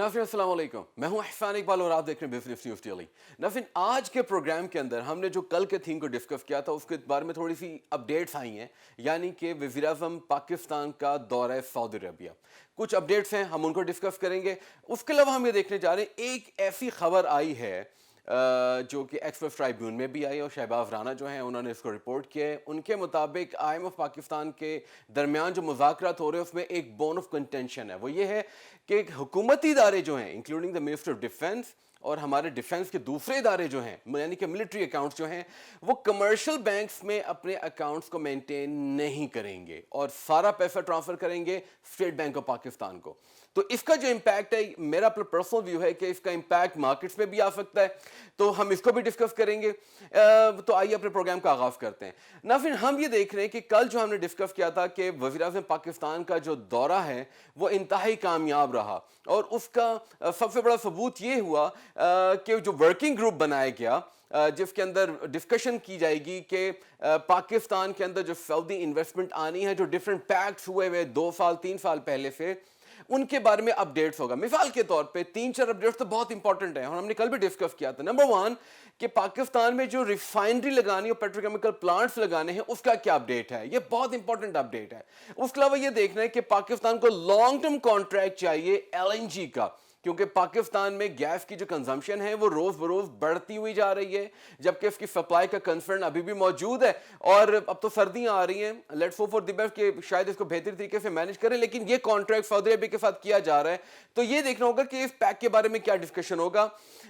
नाज़रीन अस्सलाम वालेकुम, मैं हूं अहसान इकबाल और आप देख रहे हैं बिज़नेस न्यूज़ डेली। नाज़रीन, आज के प्रोग्राम के अंदर हमने जो कल के थीम को डिस्कस किया था उसके बारे में थोड़ी सी अपडेट्स आई हैं, यानी कि वज़ीर-ए-आज़म पाकिस्तान का दौरा सऊदी अरबिया। कुछ अपडेट्स हैं, हम उनको डिस्कस करेंगे। उसके अलावा हम ये देखने जा रहे हैं, एक ऐसी खबर आई है जो कि एक्सप्रेस ट्राइब्यून में भी आई और शहबाज राना जो हैं उन्होंने इसको रिपोर्ट किया है। उनके मुताबिक IMF पाकिस्तान के दरमियान जो मुज़ाकरात हो रहे हैं उसमें एक बोन ऑफ कंटेंशन है, वो ये है कि हुकूमती इदारे जो हैं including the minister of defence और हमारे डिफेंस के दूसरे इदारे जो हैं यानी कि मिलिट्री अकाउंट्स जो हैं वो कमर्शियल बैंक्स में अपने अकाउंट्स को मेंटेन नहीं करेंगे और सारा पैसा ट्रांसफ़र करेंगे स्टेट बैंक ऑफ पाकिस्तान को। तो इसका जो इम्पैक्ट है, मेरा पर्सनल व्यू है कि इसका इम्पैक्ट मार्केट्स में भी आ सकता है, तो हम इसको भी डिस्कस करेंगे। तो आइए अपने प्रोग्राम का आगाज़ करते हैं। ना फिर हम ये देख रहे हैं कि कल जो हमने डिस्कस किया था कि वज़ीर-ए-आज़म पाकिस्तान का जो दौरा है वो इंतहाई कामयाब रहा और उसका सबसे बड़ा सबूत ये हुआ कि जो वर्किंग ग्रुप बनाया गया जिसके अंदर डिस्कशन की जाएगी कि पाकिस्तान के अंदर जो सऊदी इन्वेस्टमेंट आनी है, जो डिफरेंट पैक्ट्स हुए हुए 2 साल 3 साल पहले से, उनके बारे में अपडेट्स होगा। मिसाल के तौर पे 3-4 अपडेट्स तो बहुत इंपॉर्टेंट है और हमने कल भी डिस्कस किया था। नंबर 1 कि पाकिस्तान में जो रिफाइनरी लगानी और पेट्रोकेमिकल प्लांट्स लगाने हैं उसका क्या अपडेट है, ये बहुत इंपॉर्टेंट अपडेट है। उसके अलावा ये देखना है कि पाकिस्तान को लॉन्ग टर्म कॉन्ट्रैक्ट चाहिए LNG का, क्योंकि पाकिस्तान में गैस की जो कंजम्पशन है वो रोज बरोज बढ़ती हुई जा रही है, जबकि इसकी सप्लाई का कंसर्न अभी भी मौजूद है। और अब तो सर्दियां आ रही हैं, let's hope for the best कि शायद इसको बेहतर तरीके से मैनेज करें, लेकिन ये कॉन्ट्रैक्ट सऊदी अरबिया के साथ किया जा रहा है, तो ये देखना होगा कि इस पैक के बारे में क्या डिस्कशन होगा।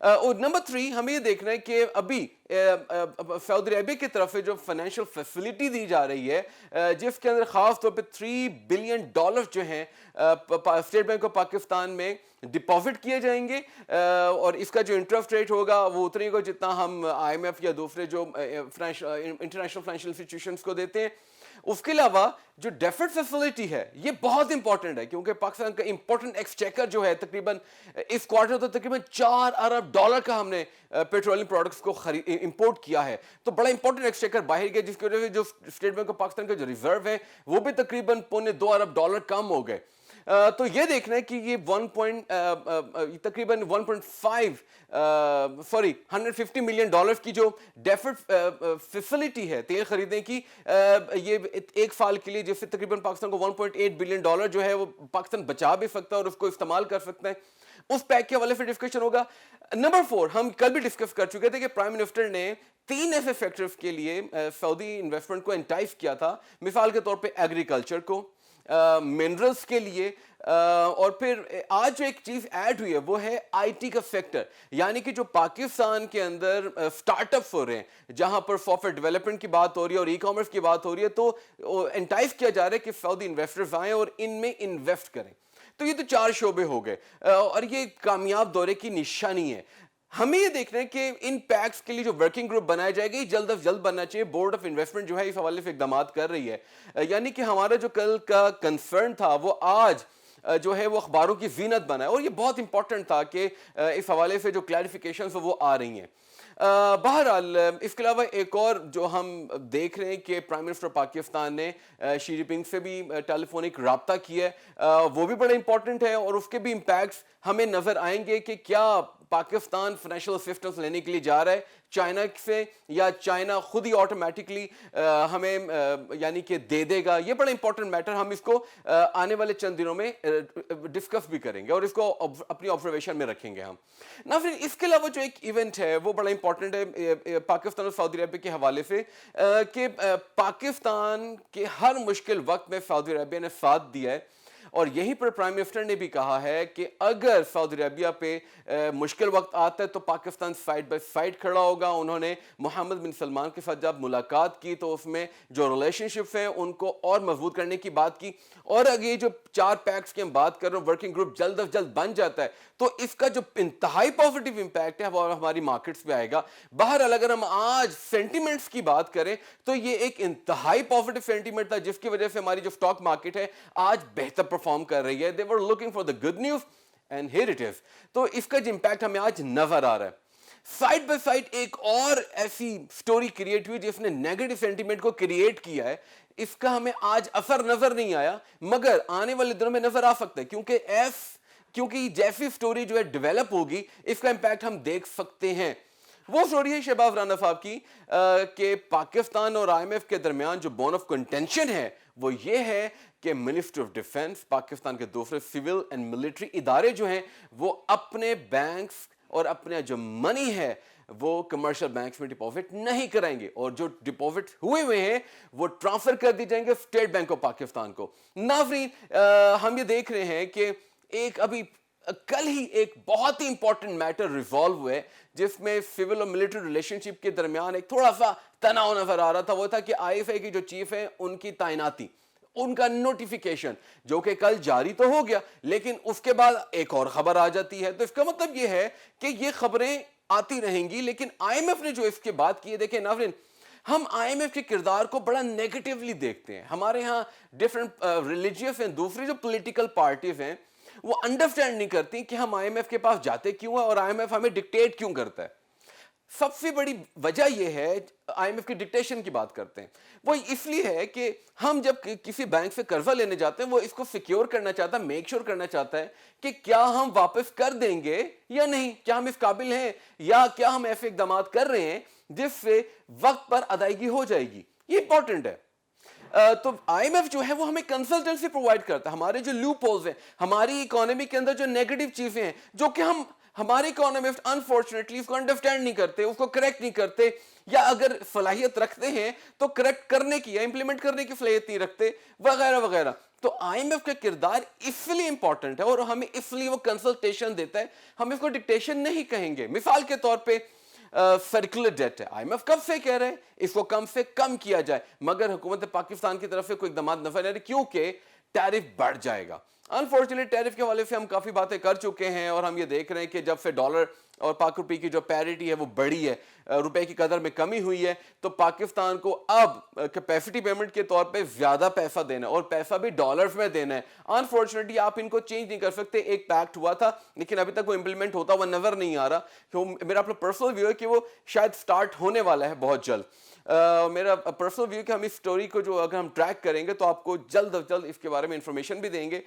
और नंबर 3 हमें ये देखना है कि अभी सऊदी अरबिया की तरफ से जो फाइनेंशियल फैसिलिटी दी जा रही है जिसके अंदर खास तौर पे $3 बिलियन जो हैं स्टेट बैंक ऑफ पाकिस्तान में डिपॉजिट किए जाएंगे और इसका जो इंटरेस्ट रेट होगा वो उतना ही होगा जितना हम IMF या दूसरे जो इंटरनेशनल फाइनेंशियल इंस्टीट्यूशंस को देते हैं। उसके अलावा जो डेफिट फैसिलिटी है ये बहुत इंपॉर्टेंट है, क्योंकि पाकिस्तान का इंपॉर्टेंट एक्सचेकर जो है तकरीबन इस क्वार्टर तो तकरीबन $4 अरब का हमने पेट्रोलियम प्रोडक्ट्स को इंपोर्ट किया है, तो बड़ा इंपॉर्टेंट एक्सचेकर बाहर गया, जिसकी वजह से जो स्टेट बैंक ऑफ पाकिस्तान का जो रिजर्व है वो भी तकरीबन $2.25 अरब कम हो गए। तो ये देखना है कि ये तकरीबन 150 मिलियन डॉलर की जो डेफिट फैसिलिटी है तेल खरीदने की, ये एक साल के लिए, जिससे तकरीबन पाकिस्तान को $1.8 बिलियन जो है वो पाकिस्तान बचा भी सकता है और उसको इस्तेमाल कर सकता है। उस पैक के हवाले से डिस्कशन होगा। नंबर 4 हम कल भी डिस्कस कर चुके थे कि प्राइम मिनिस्टर ने 3 ऐसे सेक्टर्स के लिए सऊदी इन्वेस्टमेंट को एंटाइस किया था, मिसाल के तौर पे एग्रीकल्चर को, मिनरल्स के लिए, और फिर आज जो एक चीज ऐड हुई है वो है IT का सेक्टर, यानी कि जो पाकिस्तान के अंदर स्टार्टअप्स हो रहे हैं, जहां पर सॉफ्टवेयर डेवलपमेंट की बात हो रही है और ई-कॉमर्स की बात हो रही है, तो एंटाइस किया जा रहा है कि सऊदी इन्वेस्टर्स आएं और इनमें इन्वेस्ट करें। तो ये तो 4 शोबे हो गए और ये कामयाब दौरे की निशानी है। हमें ये देखना है कि इन पैक्स के लिए जो वर्किंग ग्रुप बनाया जाएगा ये जल्द अज जल्द बनना चाहिए। बोर्ड ऑफ इन्वेस्टमेंट जो है इस हवाले से इकदाम कर रही है, यानी कि हमारा जो कल का कंसर्न था वो आज जो है वो अखबारों की जीनत बना है और ये बहुत इंपॉर्टेंट था कि इस हवाले से जो क्लैरिफिकेशंस वो आ रही हैं। बहरहाल इसके अलावा एक और जो हम देख रहे हैं कि प्राइम मिनिस्टर पाकिस्तान ने शी जिनपिंग से भी टेलीफोनिक रब्ता किया है, वो भी बड़ा इंपॉर्टेंट है और उसके भी इम्पैक्ट्स हमें नजर आएंगे कि क्या पाकिस्तान फाइनेंशियल असिस्टेंस लेने के लिए जा रहा है चाइना से, या चाइना खुद ही ऑटोमेटिकली हमें यानी कि दे देगा। ये बड़ा इंपॉर्टेंट मैटर, हम इसको आने वाले चंद दिनों में डिस्कस भी करेंगे और इसको अपनी ऑब्जर्वेशन में रखेंगे हम ना। फिर इसके अलावा जो एक इवेंट है वो बड़ा इंपॉर्टेंट है पाकिस्तान और सऊदी अरबिया के हवाले से कि पाकिस्तान के हर मुश्किल वक्त में सऊदी अरबिया ने साथ दिया है और यहीं पर प्राइम मिनिस्टर ने भी कहा है कि अगर सऊदी अरबिया पे मुश्किल वक्त आता है तो पाकिस्तान साइड बाय साइड खड़ा होगा। उन्होंने मोहम्मद बिन सलमान के साथ जब मुलाकात की तो उसमें जो रिलेशनशिप्स हैं उनको और मजबूत करने की बात की, और अगर ये जो 4 पैक्स की हम बात कर रहे हैं वर्किंग ग्रुप जल्द अज जल्द बन जाता है तो इसका जो इंतहाई पॉजिटिव इंपैक्ट है वो हमारी मार्केट्स पे आएगा। बहरहाल अगर हम आज सेंटिमेंट्स की बात करें तो ये एक इंतहाई पॉजिटिव सेंटिमेंट था जिसकी वजह से हमारी जो स्टॉक मार्केट है आज बेहतर परफॉर्म कर रही है। They were looking for the good news and here it is. तो इसका जो इंपैक्ट हमें आज नजर आ रहा है। साइड बाय साइड एक और ऐसी स्टोरी क्रिएट हुई जिसने नेगेटिव सेंटीमेंट को क्रिएट किया है, इसका हमें आज असर नजर नहीं आया मगर आने वाले दिनों में नजर आ सकता है, क्योंकि क्योंकि जैसी स्टोरी जो है डेवलप होगी इसका इम्पैक्ट हम देख सकते हैं। वो स्टोरी है शहबाज राना साहब की कि पाकिस्तान और आईएमएफ के दरमियान जो बोन ऑफ कंटेंशन है वो ये है कि मिनिस्ट्री ऑफ डिफेंस, पाकिस्तान के दूसरे सिविल एंड मिलिट्री इदारे जो हैं वो अपने बैंक्स और अपने जो मनी है वो कमर्शियल बैंक्स में डिपॉजिट नहीं कराएंगे, और जो डिपॉजिट हुए हैं वो ट्रांसफर कर दी जाएंगे स्टेट बैंक ऑफ पाकिस्तान को। नाज़रीन, हम ये देख रहे हैं कि एक अभी कल ही एक बहुत ही इंपॉर्टेंट मैटर रिजॉल्व हुए जिसमें सिविल और मिलिट्री रिलेशनशिप के दरमियान एक थोड़ा सा तनाव नजर आ रहा था। वो था कि आईएफए की जो चीफ है उनकी तैनाती, उनका नोटिफिकेशन जो कि कल जारी तो हो गया, लेकिन उसके बाद एक और खबर आ जाती है। तो इसका मतलब ये है कि ये खबरें आती रहेंगी, लेकिन आईएमएफ ने जो इसके बाद किए, देखें नाज़रीन, हम आईएमएफ के किरदार को बड़ा नेगेटिवली देखते हैं। हमारे यहाँ डिफरेंट रिलीजियस हैं, दूसरी जो पॉलिटिकल पार्टीज हैं वो अंडरस्टैंड नहीं करती कि हम आईएमएफ के पास जाते क्यों हैं और आईएमएफ हमें डिक्टेट क्यों करता है। सबसे बड़ी वजह यह है, आईएमएफ की डिक्टेशन की बात करते हैं, वो इसलिए है कि हम जब किसी बैंक से कर्जा लेने जाते हैं वो इसको सिक्योर करना चाहता है, मेक श्योर करना चाहता है कि क्या हम वापस कर देंगे या नहीं, क्या हम इस काबिल हैं, या क्या हम ऐसे इकदाम कर रहे हैं जिससे वक्त पर अदायगी हो जाएगी। ये इंपॉर्टेंट है। तो आईएमएफ जो है वो हमें कंसल्टेंसी प्रोवाइड करता है। हमारे जो लूप होल्स हैं, हमारी इकोनॉमी के अंदर जो नेगेटिव चीजें हैं जो कि हमारे इकोनॉमिस्ट अनफॉर्चुनेटली उसको अंडरस्टैंड नहीं करते, उसको करेक्ट नहीं करते, या अगर सलाहियत रखते हैं तो करेक्ट करने की या इंप्लीमेंट करने की सलाहियत नहीं रखते, वगैरह वगैरह। तो आईएमएफ का किरदार इसलिए इंपॉर्टेंट है और हमें इसलिए वो कंसल्टेशन देता है। हम इसको डिक्टेशन नहीं कहेंगे। मिसाल के तौर पे सर्कुलर डेट है, आईएमएफ कब से कह रहे हैं इसको कम से कम किया जाए, मगर हुकूमत पाकिस्तान की तरफ से कोई इक़दाम नजर नहीं, क्योंकि टैरिफ बढ़ जाएगा। अनफॉर्चुनेटली टैरिफ के हवाले से हम काफी बातें कर चुके हैं और हम ये देख रहे हैं कि जब से डॉलर और पाक रुपये की जो पैरिटी है वो बढ़ी है, रुपए की कदर में कमी हुई है, तो पाकिस्तान को अब कैपेसिटी पेमेंट के तौर पे ज्यादा पैसा देना है और पैसा भी डॉलर्स में देना है। अनफॉर्चुनेटली आप इनको चेंज नहीं कर सकते। एक पैक्ट हुआ था लेकिन अभी तक वो इंप्लीमेंट होता हुआ नजर नहीं आ रहा। तो मेरा अपना पर्सनल व्यू है कि वो शायद स्टार्ट होने वाला है बहुत जल्द। मेरा पर्सनल व्यू कि हम इस स्टोरी को जो अगर हम ट्रैक करेंगे तो आपको जल्द अज जल्द इसके बारे में इंफॉर्मेशन भी देंगे।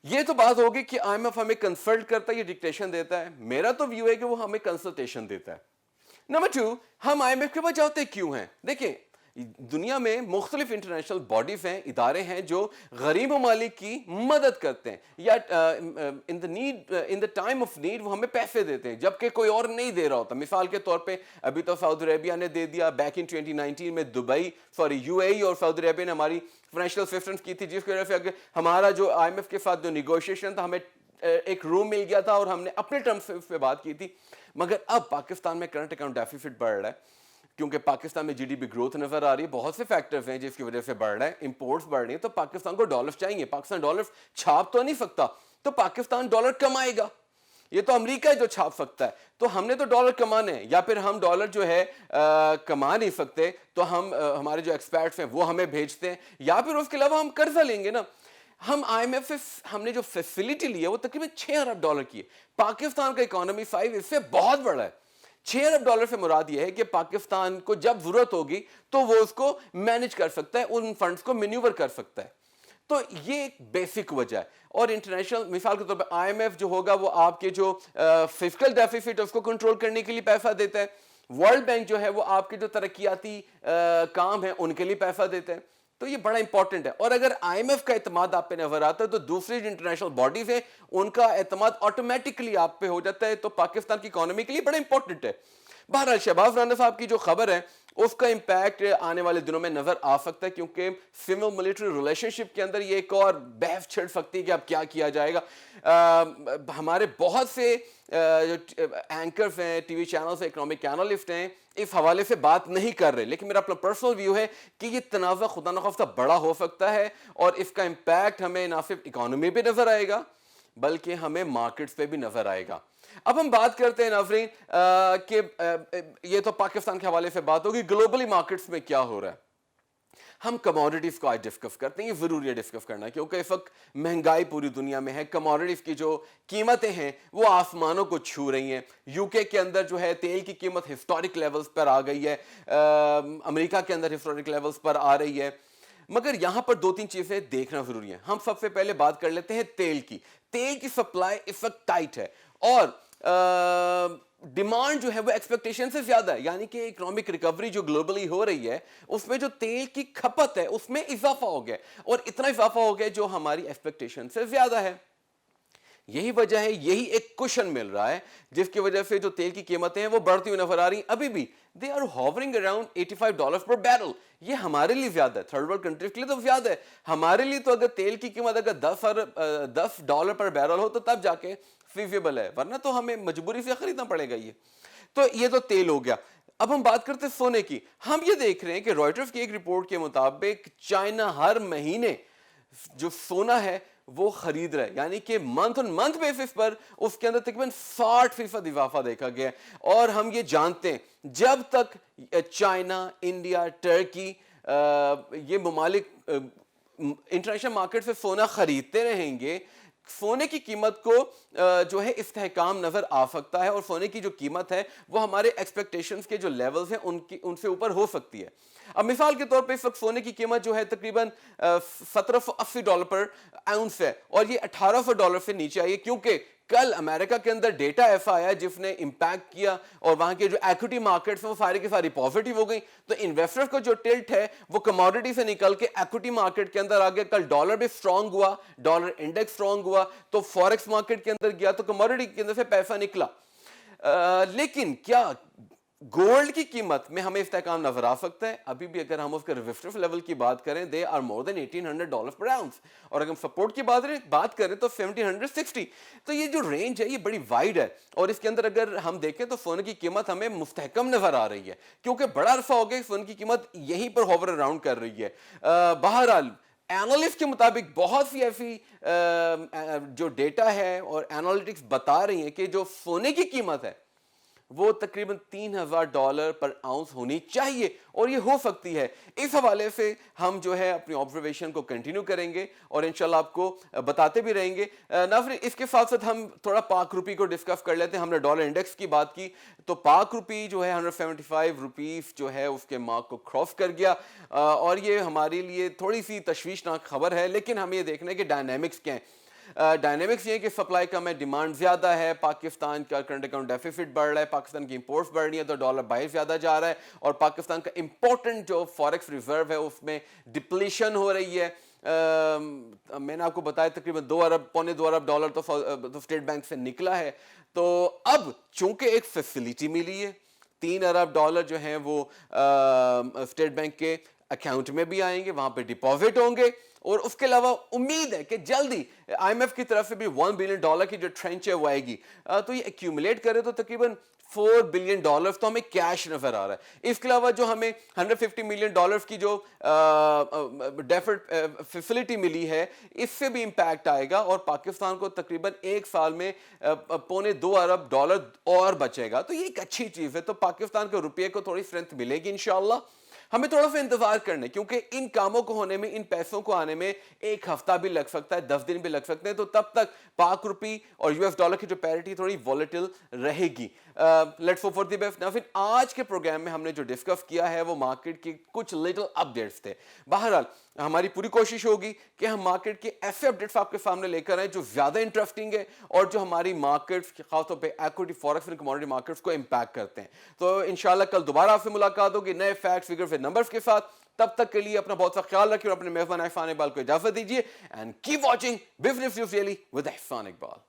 ये तो बात होगी कि आईएमएफ हमें कंसल्ट करता है, ये डिक्टेशन देता है। मेरा तो व्यू है कि वो हमें कंसल्टेशन देता है। नंबर 2, हम आईएमएफ के पास जाते क्यों हैं? देखिए, दुनिया में मुख्तलिफ इंटरनेशनल बॉडीज हैं, इदारे हैं जो गरीब ममालिक की मदद करते हैं या in the time of need वो हमें पैसे देते हैं जबकि कोई और नहीं दे रहा होता। मिसाल के तौर पे अभी तो सऊदी अरेबिया ने दे दिया, बैक इन 2019 में यूएई और सऊदी अरेबिया ने हमारी फाइनेंशियल असिस्टेंस की थी, जिसकी वजह से अगर हमारा जो आईएमएफ के साथ जो निगोशिएशन था हमें एक रूम मिल गया था और हमने अपने टर्म्स पे बात की थी। मगर अब पाकिस्तान में करंट अकाउंट डेफिसिट बढ़ रहा है क्योंकि पाकिस्तान में जीडीपी ग्रोथ नजर आ रही है, बहुत से फैक्टर्स हैं जिसकी वजह से बढ़ रहा है, इंपोर्ट्स बढ़ रही हैं, तो पाकिस्तान को डॉलर्स चाहिए। पाकिस्तान डॉलर्स छाप तो नहीं सकता, तो पाकिस्तान डॉलर कमाएगा। ये तो अमेरिका है जो छाप सकता है, तो हमने तो डॉलर कमाने हैं, या फिर हम डॉलर जो है कमा नहीं सकते तो हम हमारे जो एक्सपर्ट्स हैं वो हमें भेजते हैं, या फिर उसके अलावा हम कर्जा लेंगे ना। हम आईएमएफ से हमने जो फैसिलिटी ली है वो तकरीबन $6 अरब की है। पाकिस्तान का इकोनॉमी साइज इससे बहुत बड़ा है। $6 अरब से मुराद यह है कि पाकिस्तान को जब जरूरत होगी तो वो उसको मैनेज कर सकता है, उन फंड्स को मैन्यूवर कर सकता है। तो ये एक बेसिक वजह है। और इंटरनेशनल मिसाल के तौर पे आईएमएफ जो होगा वो आपके जो फिस्कल डेफिसिट उसको कंट्रोल करने के लिए पैसा देता है। वर्ल्ड बैंक जो है वो आपके जो तरक्याती काम है उनके लिए पैसा देते हैं। तो ये बड़ा इंपॉर्टेंट है। और अगर आईएमएफ का एतमाद आप पे नजर आता है तो दूसरी जो इंटरनेशनल बॉडीज है उनका एतमाद ऑटोमेटिकली आप पे हो जाता है। तो पाकिस्तान की इकोनॉमी के लिए बड़ा इंपॉर्टेंट है। बहरहाल शहबाज राना साहब की जो खबर है उसका इंपैक्ट आने वाले दिनों में नजर आ सकता है, क्योंकि सिविल मिलिट्री रिलेशनशिप के अंदर ये एक और बहस छिड़ सकती है कि अब क्या किया जाएगा। हमारे बहुत से एंकर्स हैं, टीवी चैनल्स, इकोनॉमिक एनालिस्ट हैं, इस हवाले से बात नहीं कर रहे, लेकिन मेरा अपना पर्सनल व्यू है कि ये तनाज़ा खुदा न खास्ता बड़ा हो सकता है और इसका इंपैक्ट हमें ना सिर्फ इकोनॉमी पे नजर आएगा बल्कि हमें मार्केट्स पे भी नजर आएगा। अब हम बात करते हैं नाज़रीन कि ये तो पाकिस्तान के हवाले से बात होगी, ग्लोबली मार्केट्स में क्या हो रहा है। हम कमोडिटीज को आज डिस्कस करते हैं, ये जरूरी है डिस्कस करना क्योंकि इस वक्त महंगाई पूरी दुनिया में है। कमोडिटीज की जो कीमतें हैं वो आसमानों को छू रही हैं। यूके के अंदर जो है तेल की कीमत हिस्टोरिक लेवल्स पर आ गई है, अमेरिका के अंदर हिस्टोरिक लेवल्स पर आ रही है। مگر یہاں پر دو تین چیزیں دیکھنا ضروری ہے. ہم سب سے پہلے بات کر لیتے ہیں تیل کی. تیل کی سپلائی اس وقت ٹائٹ ہے اور ڈیمانڈ جو ہے وہ ایکسپیکٹیشن سے زیادہ ہے, یعنی کہ اکنامک ریکوری جو گلوبلی ہو رہی ہے اس میں جو تیل کی کھپت ہے اس میں اضافہ ہو گیا, اور اتنا اضافہ ہو گیا جو ہماری ایکسپیکٹیشن سے زیادہ ہے. یہی وجہ ہے, یہی ایک کشن مل رہا ہے جس کی وجہ سے جو تیل کی قیمتیں ہیں وہ بڑھتی ہوئی نظر آ رہی ہیں. ابھی بھی they are hovering around $85 per barrel. یہ ہمارے لیے زیادہ ہے, تھرڈ ورلڈ کنٹریز کے لیے تو زیادہ ہے. ہمارے لیے تو اگر تیل کی قیمت اگر $10 پر بیرل ہو تو تب جا کے فیزیبل ہے, ورنہ تو ہمیں مجبوری سے خریدنا پڑے گا. تو یہ تو تیل ہو گیا. اب ہم بات کرتے ہیں سونے کی. ہم یہ دیکھ رہے ہیں کہ رائٹرز کی ایک رپورٹ کے مطابق چائنا ہر مہینے جو سونا ہے وہ خرید رہا ہے, یعنی کہ منتھ آن منتھ بیسس پر اس کے اندر تقریباً 60% اضافہ دیکھا گیا ہے. اور ہم یہ جانتے ہیں جب تک چائنا, انڈیا, ٹرکی یہ ممالک انٹرنیشنل مارکیٹ سے سونا خریدتے رہیں گے, سونے کی قیمت کو جو ہے استحکام نظر آ سکتا ہے, اور سونے کی جو قیمت ہے وہ ہمارے ایکسپیکٹیشنز کے جو لیولز ہیں ان سے اوپر ہو سکتی ہے. اب مثال کے طور پہ اس وقت سونے کی قیمت جو ہے تقریباً $1780 پر اونس ہے, اور یہ $1800 سے نیچے آئی ہے, کیونکہ کل امریکہ کے اندر ڈیٹا ایسا آیا جس نے امپیکٹ کیا اور وہاں کے جو ایکوٹی مارکیٹس ہیں وہ ساری کی ساری پازیٹیو ہو گئی. تو انویسٹرز کو جو ٹلٹ ہے وہ کموڈٹی سے نکل کے ایکوٹی مارکیٹ کے اندر آ گیا. کل ڈالر بھی اسٹرانگ ہوا, ڈالر انڈیکس اسٹرانگ ہوا, تو فوریکس مارکیٹ کے اندر گیا تو کموڈٹی کے اندر سے پیسہ نکلا. لیکن کیا گولڈ کی قیمت میں ہمیں استحکام نظر آ سکتا ہے؟ ابھی بھی اگر ہم اس کے ریزسٹنس لیول کی بات کریں, they are more then $1800 per ounce, اور اگر ہم سپورٹ کی بات کریں تو 1760. تو یہ جو رینج ہے یہ بڑی وائڈ ہے, اور اس کے اندر اگر ہم دیکھیں تو سونے کی قیمت ہمیں مستحکم نظر آ رہی ہے, کیونکہ بڑا عرصہ ہو گیا سونے کی قیمت یہیں پر ہوور اراؤنڈ کر رہی ہے. بہرحال اینالسٹ کے مطابق بہت سی ایسی جو ڈیٹا ہے اور اینالیٹکس بتا رہی ہیں کہ جو سونے کی قیمت ہے وہ تقریباً $3000 پر اونس ہونی چاہیے, اور یہ ہو سکتی ہے. اس حوالے سے ہم جو ہے اپنی آبزرویشن کو کنٹینیو کریں گے اور انشاءاللہ آپ کو بتاتے بھی رہیں گے. ناظرین, اس کے ساتھ ساتھ ہم تھوڑا پاک روپی کو ڈسکس کر لیتے ہیں. ہم نے ڈالر انڈیکس کی بات کی تو پاک روپی جو ہے 175 روپیز جو ہے اس کے مارک کو کراس کر گیا, اور یہ ہمارے لیے تھوڑی سی تشویشناک خبر ہے. لیکن ہم یہ دیکھنا ہے کہ ڈائنامکس کیا ہیں. ڈائنامکس یہ کہ سپلائی کم ہے, ڈیمانڈ زیادہ ہے, پاکستان کا کرنٹ اکاؤنٹ ڈیفیسٹ بڑھ رہا ہے, پاکستان کی امپورٹس بڑھ رہی ہیں تو ڈالر باہر زیادہ جا رہا ہے, اور پاکستان کا امپورٹنٹ جو فوریکس ریزرو ہے اس میں ڈپلیشن ہو رہی ہے. میں نے آپ کو بتایا تقریباً $2 ارب تو اسٹیٹ بینک سے نکلا ہے. تو اب چونکہ ایک فیسلٹی ملی ہے, $3 ارب جو ہیں وہ اسٹیٹ بینک کے اکاؤنٹ میں بھی آئیں گے, وہاں پہ ڈپازٹ ہوں گے, اور اس کے علاوہ امید ہے کہ جلدی آئی ایم ایف کی طرف سے بھی $1 بلین کی جو ٹرینچ ہے وہ آئے گی. تو یہ ایکیومولیٹ کرے تو تقریباً $4 بلین تو ہمیں کیش نظر آ رہا ہے. اس کے علاوہ جو ہمیں $150 ملین کی جو ڈیفرڈ فیسلٹی ملی ہے اس سے بھی امپیکٹ آئے گا, اور پاکستان کو تقریباً ایک سال میں $2.25 ارب اور بچے گا. تو یہ ایک اچھی چیز ہے. تو پاکستان کے روپیے کو تھوڑی اسٹرینتھ ملے گی انشاءاللہ. ہمیں تھوڑا سا انتظار کرنا ہے, کیونکہ ان کاموں کو ہونے میں, ان پیسوں کو آنے میں ایک ہفتہ بھی لگ سکتا ہے, 10 دن بھی لگ سکتے ہیں. تو تب تک پاک روپی اور $US کی جو پیرٹی تھوڑی ولیٹل رہے گی. Let's hope for the best. پھر آج کے پروگرام میں ہم نے جو ڈسکس کیا ہے وہ مارکیٹ کی کچھ لٹل اپڈیٹس تھے. بہرحال ہماری پوری کوشش ہوگی کہ ہم مارکیٹ کے ایسے اپڈیٹس آپ کے سامنے لے کر آئیں جو زیادہ انٹرسٹنگ ہے اور جو ہماری مارکیٹس خاص طور پہ ایکوٹی, فوریکس اور کموڈٹی مارکیٹس کو امپیکٹ کرتے ہیں. تو انشاءاللہ کل دوبارہ آپ سے ملاقات ہوگی نئے فیکٹس, فگرز اور نمبرز کے ساتھ. تب تک کے لیے اپنا بہت سا خیال رکھیے اور اپنے میزبان احسان اقبال کو اجازت دیجیے. And keep watching business news daily with Ahsan Iqbal.